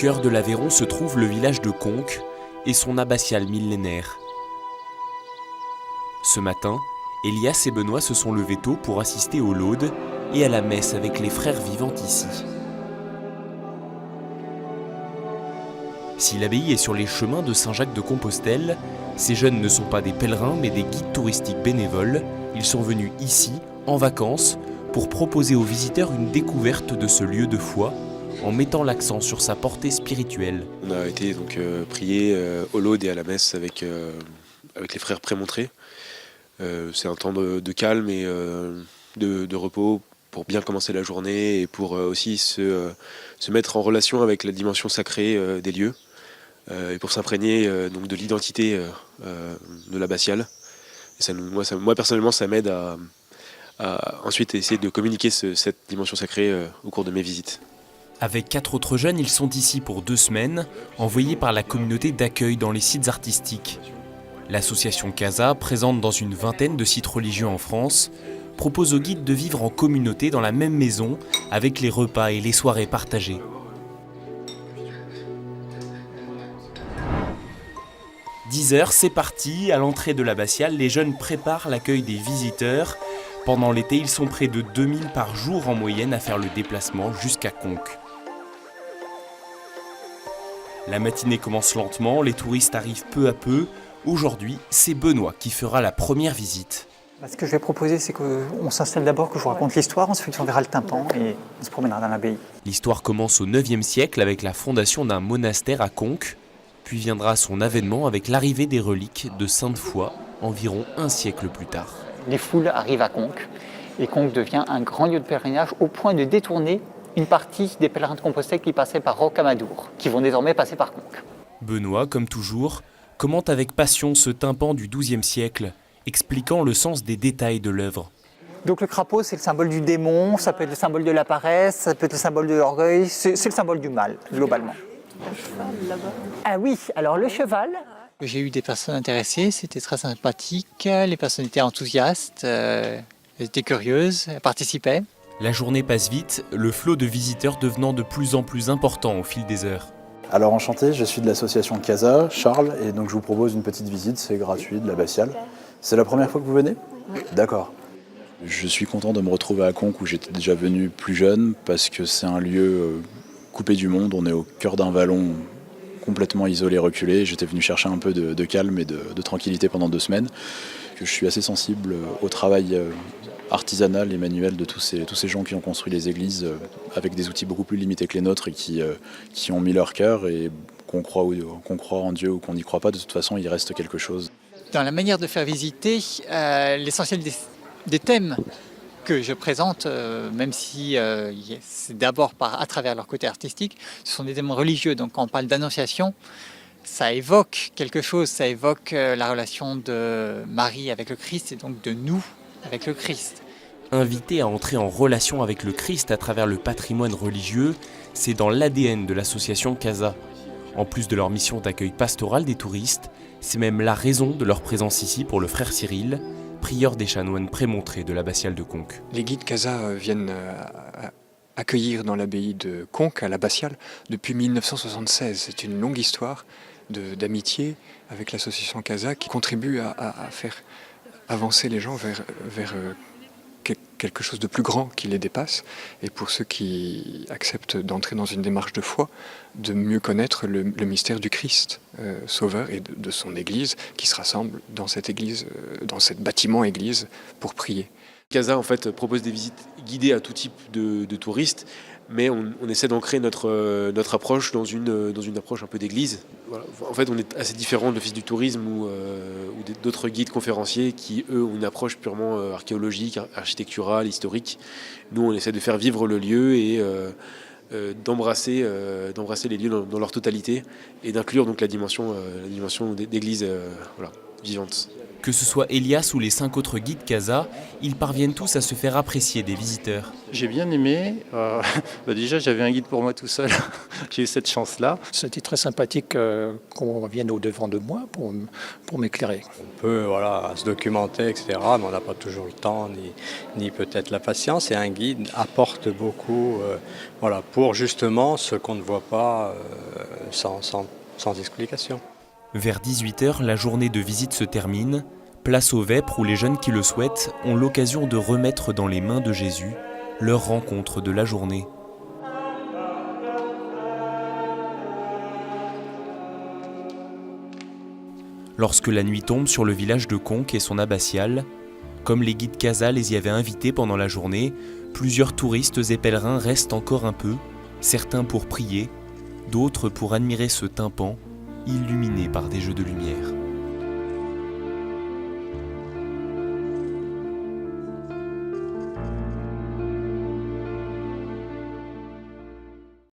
cœur de l'Aveyron se trouve le village de Conques et son abbatiale millénaire. Ce matin, Elias et Benoît se sont levés tôt pour assister aux laudes et à la messe avec les frères vivant ici. Si l'abbaye est sur les chemins de Saint-Jacques-de-Compostelle, ces jeunes ne sont pas des pèlerins mais des guides touristiques bénévoles. Ils sont venus ici, en vacances, pour proposer aux visiteurs une découverte de ce lieu de foi, en mettant l'accent sur sa portée spirituelle. On a été donc prier aux laudes et à la messe avec les frères Prémontrés. C'est un temps de calme et de repos pour bien commencer la journée et pour aussi se mettre en relation avec la dimension sacrée des lieux et pour s'imprégner donc de l'identité de l'abbatiale. Moi personnellement, ça m'aide à ensuite essayer de communiquer cette dimension sacrée au cours de mes visites. Avec 4 autres jeunes, ils sont ici pour 2 semaines, envoyés par la communauté d'accueil dans les sites artistiques. L'association CASA, présente dans une vingtaine de sites religieux en France, propose aux guides de vivre en communauté dans la même maison, avec les repas et les soirées partagées. 10h, c'est parti. À l'entrée de l'abbatiale, les jeunes préparent l'accueil des visiteurs. Pendant l'été, ils sont près de 2000 par jour en moyenne à faire le déplacement jusqu'à Conques. La matinée commence lentement, les touristes arrivent peu à peu. Aujourd'hui, c'est Benoît qui fera la première visite. Ce que je vais proposer, c'est qu'on s'installe d'abord, que je vous raconte l'histoire, ensuite on verra le tympan et on se promènera dans l'abbaye. L'histoire commence au 9e siècle avec la fondation d'un monastère à Conques, puis viendra son avènement avec l'arrivée des reliques de Sainte-Foy, environ un siècle plus tard. Les foules arrivent à Conques et Conques devient un grand lieu de pèlerinage au point de détourner une partie des pèlerins de Compostelle qui passaient par Rocamadour, qui vont désormais passer par Conques. Benoît, comme toujours, commente avec passion ce tympan du XIIe siècle, expliquant le sens des détails de l'œuvre. Donc le crapaud, c'est le symbole du démon, ça peut être le symbole de la paresse, ça peut être le symbole de l'orgueil, c'est le symbole du mal, globalement. Le cheval là-bas. Ah oui, alors le cheval. J'ai eu des personnes intéressées, c'était très sympathique, les personnes étaient enthousiastes, elles étaient curieuses, elles participaient. La journée passe vite, le flot de visiteurs devenant de plus en plus important au fil des heures. Alors enchanté, je suis de l'association CASA, Charles, et donc je vous propose une petite visite, c'est gratuit, de l'abbatiale. C'est la première fois que vous venez ? Oui. D'accord. Je suis content de me retrouver à Conques où j'étais déjà venu plus jeune parce que c'est un lieu coupé du monde, on est au cœur d'un vallon complètement isolé, reculé. J'étais venu chercher un peu de calme et de tranquillité pendant 2 semaines. Je suis assez sensible au travail artisanal et manuel de tous ces gens qui ont construit les églises avec des outils beaucoup plus limités que les nôtres et qui ont mis leur cœur et qu'on croit en Dieu ou qu'on n'y croit pas, de toute façon il reste quelque chose. Dans la manière de faire visiter, l'essentiel des thèmes que je présente, même si c'est d'abord à travers leur côté artistique, ce sont des thèmes religieux. Donc quand on parle d'annonciation, ça évoque quelque chose, ça évoque la relation de Marie avec le Christ et donc de nous avec le Christ. Invité à entrer en relation avec le Christ à travers le patrimoine religieux, c'est dans l'ADN de l'association CASA. En plus de leur mission d'accueil pastoral des touristes, c'est même la raison de leur présence ici pour le frère Cyril, prieur des chanoines prémontrés de l'abbatiale de Conques. Les guides CASA viennent accueillir dans l'abbaye de Conques, à l'abbatiale, depuis 1976. C'est une longue histoire d'amitié avec l'association CASA qui contribue à faire avancer les gens vers quelque chose de plus grand qui les dépasse, et pour ceux qui acceptent d'entrer dans une démarche de foi, de mieux connaître le mystère du Christ Sauveur et de son Église qui se rassemble dans cette église, dans ce bâtiment église pour prier. CASA en fait propose des visites guidées à tout type de touristes, mais on essaie d'ancrer notre approche dans une approche un peu d'église. Voilà. En fait, on est assez différent de l'Office du tourisme ou d'autres guides conférenciers qui, eux, ont une approche purement archéologique, architecturale, historique. Nous, on essaie de faire vivre le lieu et d'embrasser les lieux dans leur totalité et d'inclure donc la dimension d'église vivante. Que ce soit Elias ou les 5 autres guides CASA, ils parviennent tous à se faire apprécier des visiteurs. J'ai bien aimé. Déjà, j'avais un guide pour moi tout seul. J'ai eu cette chance-là. C'était très sympathique qu'on vienne au-devant de moi pour m'éclairer. On peut se documenter, etc., mais on n'a pas toujours le temps, ni peut-être la patience. Et un guide apporte beaucoup pour justement ce qu'on ne voit pas sans explication. Vers 18h, la journée de visite se termine. Place aux vêpres où les jeunes qui le souhaitent ont l'occasion de remettre dans les mains de Jésus leur rencontre de la journée. Lorsque la nuit tombe sur le village de Conques et son abbatiale, comme les guides Casa les y avaient invités pendant la journée, plusieurs touristes et pèlerins restent encore un peu, certains pour prier, d'autres pour admirer ce tympan illuminé par des jeux de lumière.